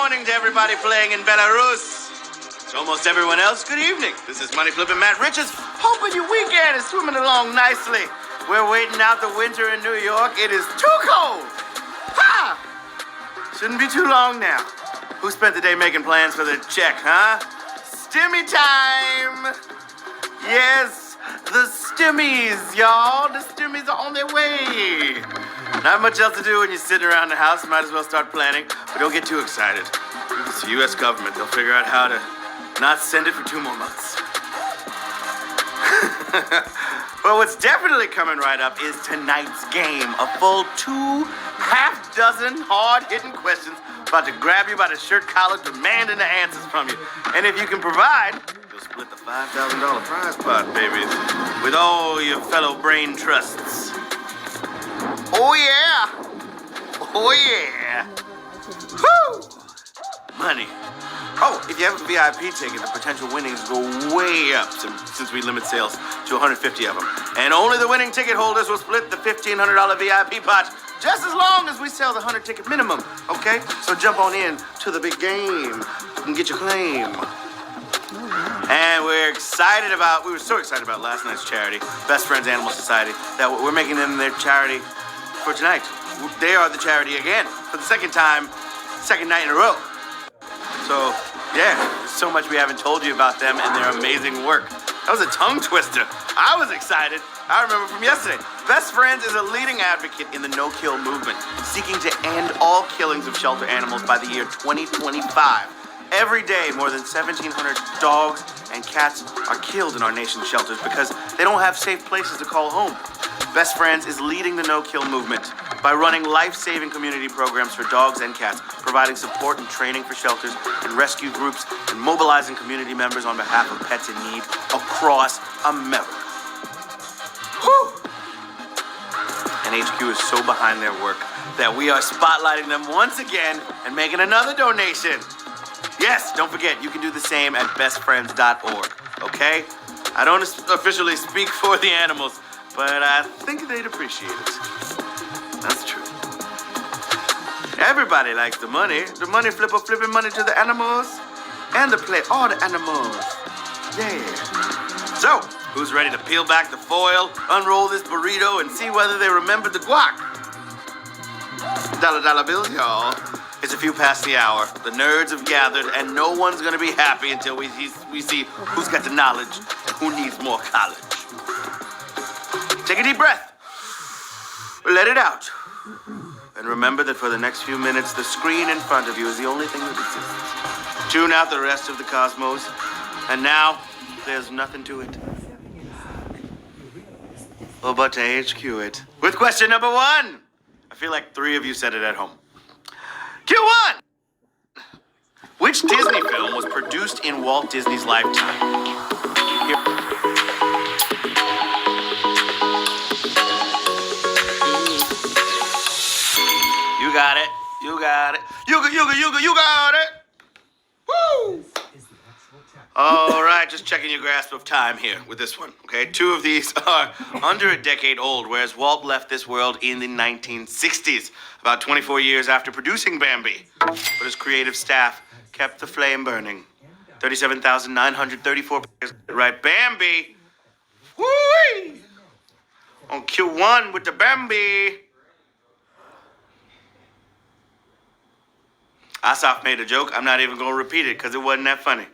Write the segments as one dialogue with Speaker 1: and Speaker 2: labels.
Speaker 1: morning to everybody playing in Belarus. To almost everyone else, good evening. This is Money Flippin' Matt Riches, hoping your weekend is swimming along nicely. We're waiting out the winter in New York. It is too cold. Ha! Shouldn't be too long now. Who spent the day making plans for their check, huh? Stimmy time! Yes, the stimmies, y'all. The stimmies are on their way. Not much else to do when you're sitting around the house. Might as well start planning, but don't get too excited. It's the U.S. government. They'll figure out how to not send it for 2 more months. But what's definitely coming right up is tonight's game. A full 2 half-dozen hard-hitting questions about to grab you by the shirt collar, demanding the answers from you. And if you can provide, you'll split the $5,000 prize pot, babies, with all your fellow brain trusts. Oh, yeah. Oh, yeah. Woo! Money. Oh, if you have a VIP ticket, the potential winnings go way up since we limit sales to 150 of them. And only the winning ticket holders will split the $1,500 VIP pot just as long as we sell the 100 ticket minimum, okay? So jump on in to the big game and get your claim. And we were so excited about last night's charity, Best Friends Animal Society, that we're making them their charity for tonight. They are the charity again for the second night in a row. So, yeah, there's so much we haven't told you about them and their amazing work. That was a tongue twister. I was excited. I remember from yesterday. Best Friends is a leading advocate in the no-kill movement, seeking to end all killings of shelter animals by the year 2025. Every day, more than 1,700 dogs and cats are killed in our nation's shelters because they don't have safe places to call home. Best Friends is leading the no-kill movement by running life-saving community programs for dogs and cats, providing support and training for shelters and rescue groups, and mobilizing community members on behalf of pets in need across America. Whew! And HQ is so behind their work that we are spotlighting them once again and making another donation. Yes, don't forget, you can do the same at bestfriends.org, okay? I don't officially speak for the animals, but I think they'd appreciate it. That's true. Everybody likes the money. The money flipper flipping money to the animals and the play all the animals. Yeah. So, who's ready to peel back the foil, unroll this burrito, and see whether they remembered the guac? Dollar bills, y'all. It's a few past the hour. The nerds have gathered, and no one's gonna be happy until we see who's got the knowledge and who needs more college. Take a deep breath. Let it out. And remember that for the next few minutes, the screen in front of you is the only thing that exists. Tune out the rest of the cosmos. And now, there's nothing to it. Well, but to HQ it. With question number 1. I feel like 3 of you said it at home. Q1! Which Disney film was produced in Walt Disney's lifetime? You got it. You got it. You got it. Woo! All right, just checking your grasp of time here with this one, okay? 2 of these are under a decade old, whereas Walt left this world in the 1960s, about 24 years after producing Bambi. But his creative staff kept the flame burning. 37,934 pairs. Right, Bambi. Woo-wee! On Q1 with the Bambi. Asaf made a joke. I'm not even going to repeat it because it wasn't that funny.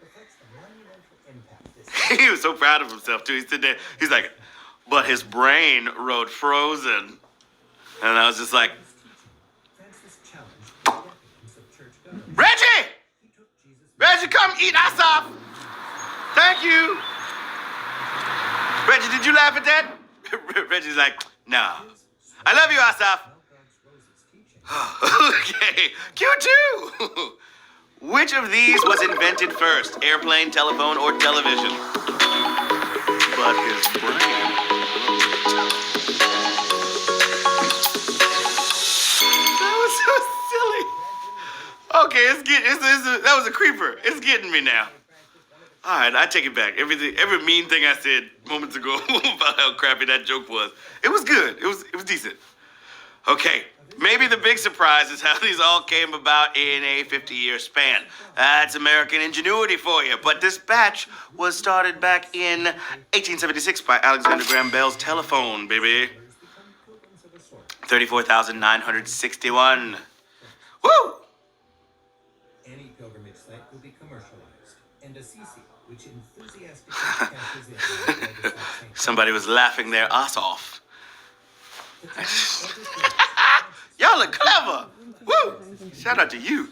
Speaker 1: He was so proud of himself, too. He's sitting there. He's like, but his brain wrote Frozen. And I was just like, Reggie! Reggie, come eat Asaf! Thank you! Reggie, did you laugh at that? Reggie's like, no. I love you, Asaf. Okay, Q2! Which of these was invented first? Airplane, telephone, or television? But his brain. That was so silly. Okay, that was a creeper. It's getting me now. All right, I take it back. Every mean thing I said moments ago about how crappy that joke was. It was good. It was decent. Okay, maybe the big surprise is how these all came about in a 50-year span. That's American ingenuity for you. But this batch was started back in 1876 by Alexander Graham Bell's telephone, baby. 34,961. Woo!
Speaker 2: Any pilgrimage site will be commercialized, and Assisi, which enthusiastically cashes in.
Speaker 1: Somebody was laughing their ass off. Y'all are clever. Woo! Shout out to you.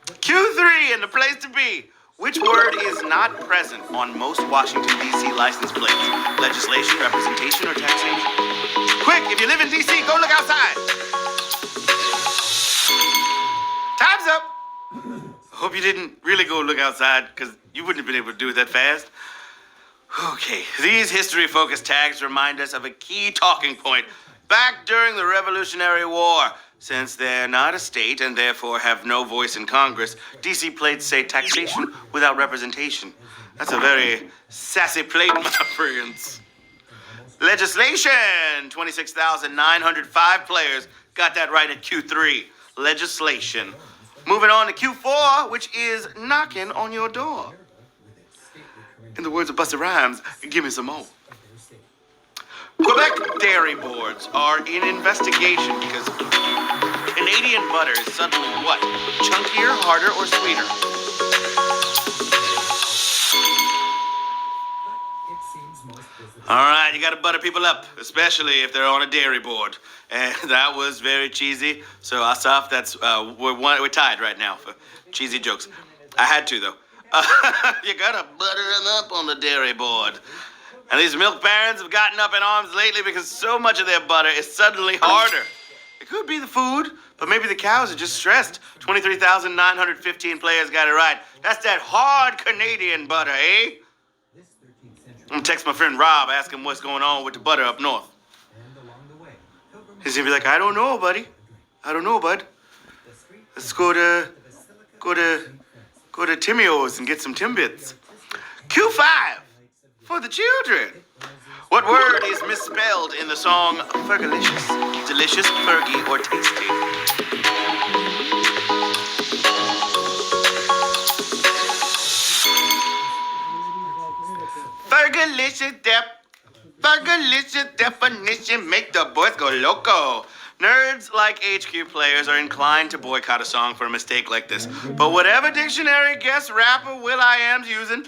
Speaker 1: Q3 and the place to be. Which word is not present on most Washington, D.C. license plates? Legislation, representation, or taxation? Quick, if you live in D.C., go look outside. Time's up. I hope you didn't really go look outside, because you wouldn't have been able to do it that fast. Okay, these history-focused tags remind us of a key talking point back during the Revolutionary War. Since they're not a state and therefore have no voice in Congress, DC plates say taxation without representation. That's a very sassy plate, my friends. Legislation! 26,905 players got that right at Q3. Legislation. Moving on to Q4, which is knocking on your door. In the words of Busta Rhymes, give me some more. Quebec dairy boards are in investigation because Canadian butter is suddenly what? Chunkier, harder, or sweeter? All right, you gotta butter people up, especially if they're on a dairy board. And that was very cheesy. So Asaf, that's we're tied right now for cheesy jokes. I had to though. You gotta butter them up on the dairy board. And these milk barons have gotten up in arms lately because so much of their butter is suddenly harder. It could be the food, but maybe the cows are just stressed. 23,915 players got it right. That's that hard Canadian butter, eh? I'm gonna text my friend Rob, ask him what's going on with the butter up north. He's gonna be like, I don't know, buddy. I don't know, bud. Let's go to Timmio's and get some Timbits. Q5 for the children. What word is misspelled in the song Fergalicious? Delicious, Fergie, or tasty? Fergalicious definition make the boys go loco. Nerds like HQ players are inclined to boycott a song for a mistake like this. But whatever dictionary guest rapper will.i.am's using,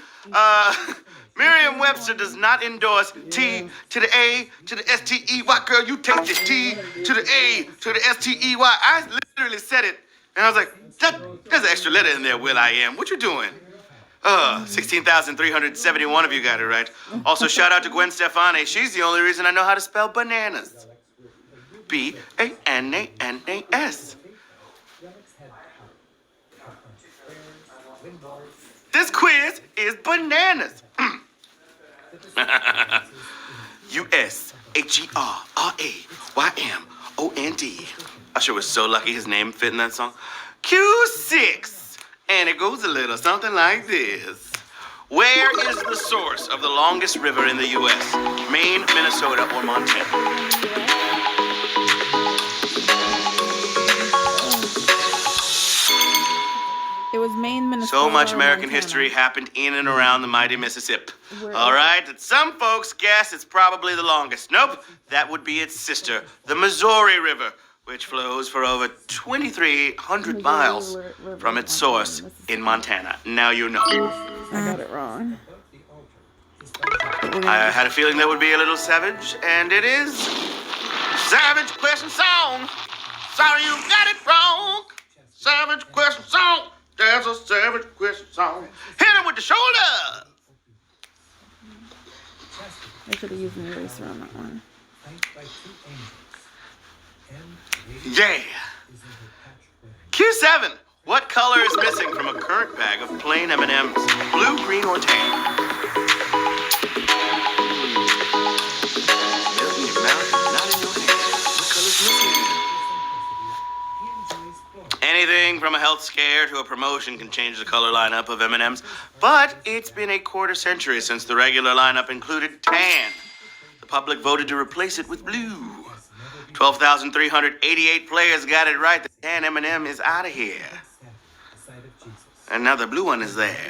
Speaker 1: Merriam-Webster does not endorse T to the A to the S-T-E-Y. Girl, you take this T to the A to the S-T-E-Y. I literally said it, and I was like, there's an extra letter in there, will.i.am. What you doing? 16,371 of you got it right. Also, shout out to Gwen Stefani. She's the only reason I know how to spell bananas. B-A-N-A-N-A-S. This quiz is bananas. U-S-H-E-R-R-A-Y-M-O-N-D. Usher was so lucky his name fit in that song. Q6. And it goes a little something like this. Where is the source of the longest river in the U.S.? Maine, Minnesota, or Montana?
Speaker 3: It was Maine, Minnesota.
Speaker 1: So much American history happened in and around the mighty Mississippi. All right, and some folks guess it's probably the longest. Nope, that would be its sister, the Missouri River, which flows for over 2,300 miles from its source in Montana. Now you know.
Speaker 3: I got it wrong.
Speaker 1: I had a feeling that would be a little savage, and it is. Savage question song. Sorry you got it wrong. Savage question song. There's a savage question song. Hit him with the shoulder.
Speaker 3: I should have used an eraser on that one.
Speaker 1: Yeah. Q7. What color is missing from a current bag of plain M&Ms? Blue, green, or tan? Melt in your mouth, not in your hand. What color's missing? Anything from a health scare to a promotion can change the color lineup of M&Ms, but it's been a quarter century since the regular lineup included tan. The public voted to replace it with blue. 12,388 players got it right. And Eminem is out of here.
Speaker 2: The sight of Jesus.
Speaker 1: And now the blue one is there.
Speaker 2: In such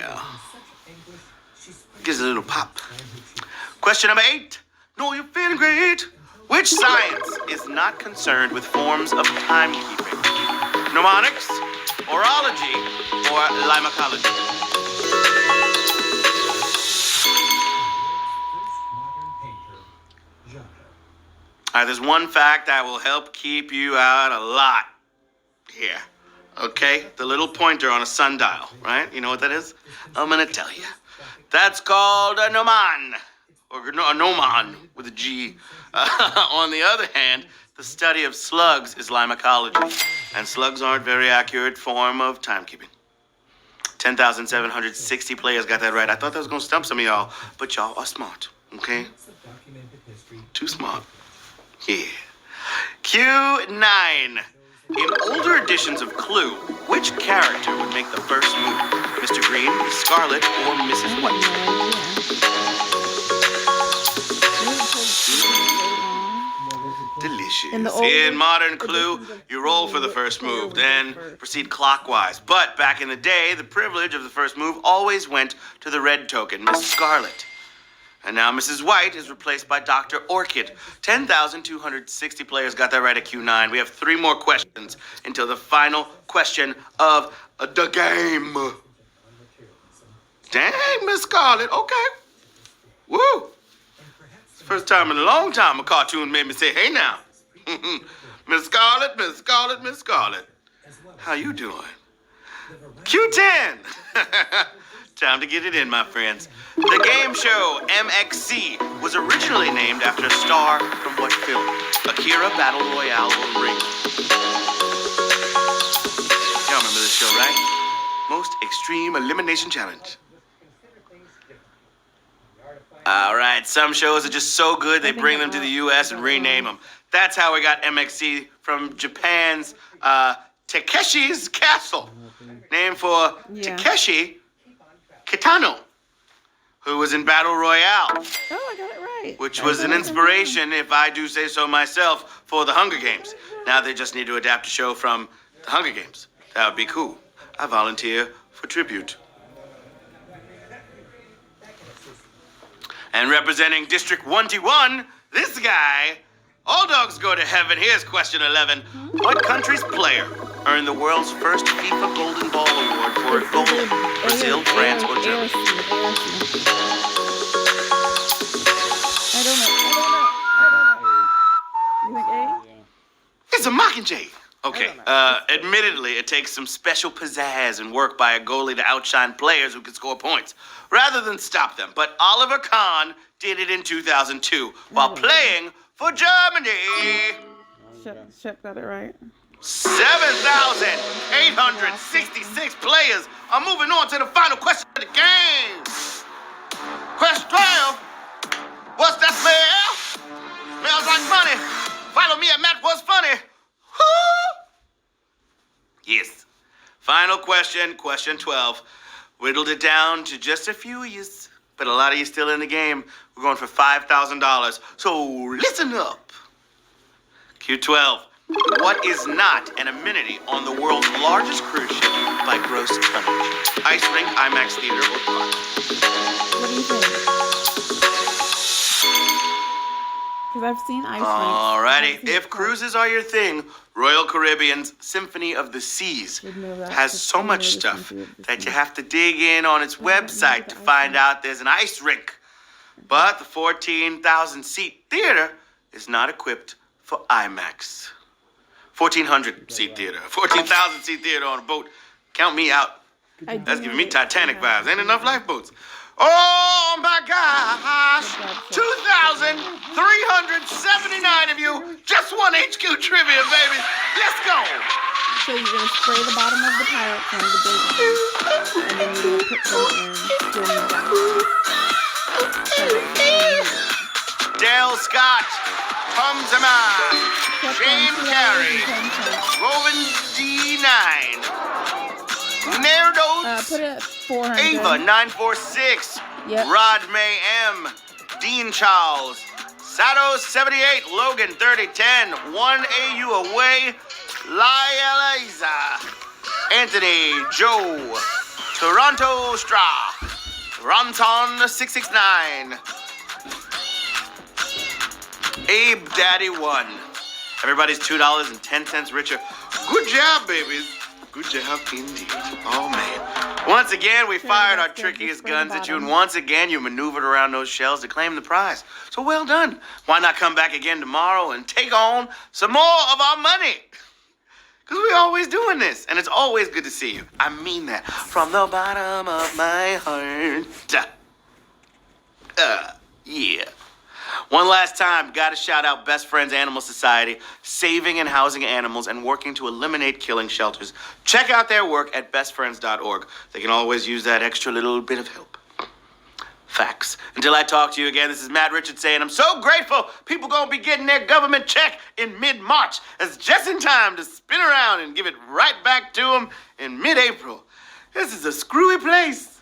Speaker 2: anguish, she sprang
Speaker 1: Gives it a little pop.
Speaker 2: to find her Jesus.
Speaker 1: Question number 8. No, you're feeling great. Which science is not concerned with forms of timekeeping? Mnemonics, orology, or limacology?
Speaker 2: First modern painter, Giotto.
Speaker 1: All right, there's one fact that will help keep you out a lot here. Okay? The little pointer on a sundial, right? You know what that is? I'm going to tell you. That's called a gnomon, or a gnomon with a G. On the other hand, the study of slugs is limacology, and slugs aren't very accurate form of timekeeping. 10,760 players got that right. I thought that was going to stump some of y'all, but y'all are smart, okay?
Speaker 2: Books of documented history.
Speaker 1: Too smart. Yeah. Q9. In older editions of Clue, which character would make the first move? Mr. Green, Scarlett, or Mrs. White? Delicious.
Speaker 3: In the older
Speaker 1: In modern Clue,
Speaker 3: editions of
Speaker 1: you roll
Speaker 3: Clue,
Speaker 1: for the
Speaker 3: which
Speaker 1: first
Speaker 3: player
Speaker 1: move,
Speaker 3: would
Speaker 1: then
Speaker 3: go first?
Speaker 1: proceed clockwise. But back in the day, the privilege of the first move always went to the red token, Miss Scarlett. And now Mrs. White is replaced by Dr. Orchid. 10,260 players got that right at Q9. We have 3 more questions until the final question of the game. Dang, Miss Scarlett. Okay. Woo. It's the first time in a long time a cartoon made me say, hey now. Miss Scarlett, Miss Scarlett, Miss Scarlett. How you doing? Q10. Time to get it in, my friends. The game show MXC was originally named after a star from what film? Akira, Battle Royale, or Ring? Y'all remember this show, right? Most Extreme Elimination Challenge. All right, some shows are just so good they bring them to the U.S. and rename them. That's how we got MXC from Japan's Takeshi's Castle, named for Takeshi Kitano, who was in Battle Royale,
Speaker 3: Oh, I got it right.
Speaker 1: which was an inspiration, if I do say so myself, for the Hunger Games. Now they just need to adapt a show from the Hunger Games. That would be cool. I volunteer for tribute. And representing District 121, this guy, all dogs go to heaven. Here's question 11. What country's player earned the world's first FIFA Golden Ball Award for a goal? Brazil, France, or Germany?
Speaker 3: I don't know. You think A?
Speaker 1: It's a Mockingjay. Okay, admittedly, it takes some special pizzazz and work by a goalie to outshine players who can score points, rather than stop them. But Oliver Kahn did it in 2002 while playing for Germany.
Speaker 3: Shep got it right.
Speaker 1: 7,866 players are moving on to the final question of the game. Question 12. What's that smell? Smells like money. Follow me at Matt Was Funny. Yes. Final question, question 12. Whittled it down to just a few of you, but a lot of you still in the game. We're going for $5,000. So listen up. Q12. What is not an amenity on the world's largest cruise ship by gross tonnage? Ice rink, IMAX theater, or park?
Speaker 3: What do you think? Because I've seen ice rinks.
Speaker 1: Alrighty. If cruises are your thing, Royal Caribbean's Symphony of the Seas has so much stuff that you have to dig in on its website to find out there's an ice rink. But the 14,000-seat theater is not equipped for IMAX. 1,400-seat theater, 14,000-seat theater on a boat. Count me out. That's giving me Titanic vibes. Ain't enough lifeboats. Oh my gosh! 2,379 of you just won HQ trivia, baby. Let's go.
Speaker 3: So you're gonna spray the bottom of the pirate on the bait, and then you're gonna put them in spin down.
Speaker 1: Dale Scott, Humzama, James Carey, Rowan D9, Nerdos,
Speaker 3: Put it at 400.
Speaker 1: Ava 946,
Speaker 3: Yep.
Speaker 1: Rod May M, Dean Charles, Sato 78, Logan 3010, 1 AU away, Liza, Anthony, Joe, Toronto Stra, Ronton 669, Abe Daddy 1. Everybody's $2.10 richer. Good job, babies. Good job indeed. Oh, man. Once again, we fired our trickiest guns at you, and once again, you maneuvered around those shells to claim the prize. So well done. Why not come back again tomorrow and take on some more of our money? Because we're always doing this, and it's always good to see you. I mean that from the bottom of my heart. Yeah. One last time, gotta shout out Best Friends Animal Society, saving and housing animals and working to eliminate killing shelters. Check out their work at bestfriends.org. They can always use that extra little bit of help. Facts. Until I talk to you again, this is Matt Richards saying I'm so grateful people gonna be getting their government check in mid-March. It's just in time to spin around and give it right back to them in mid-April. This is a screwy place.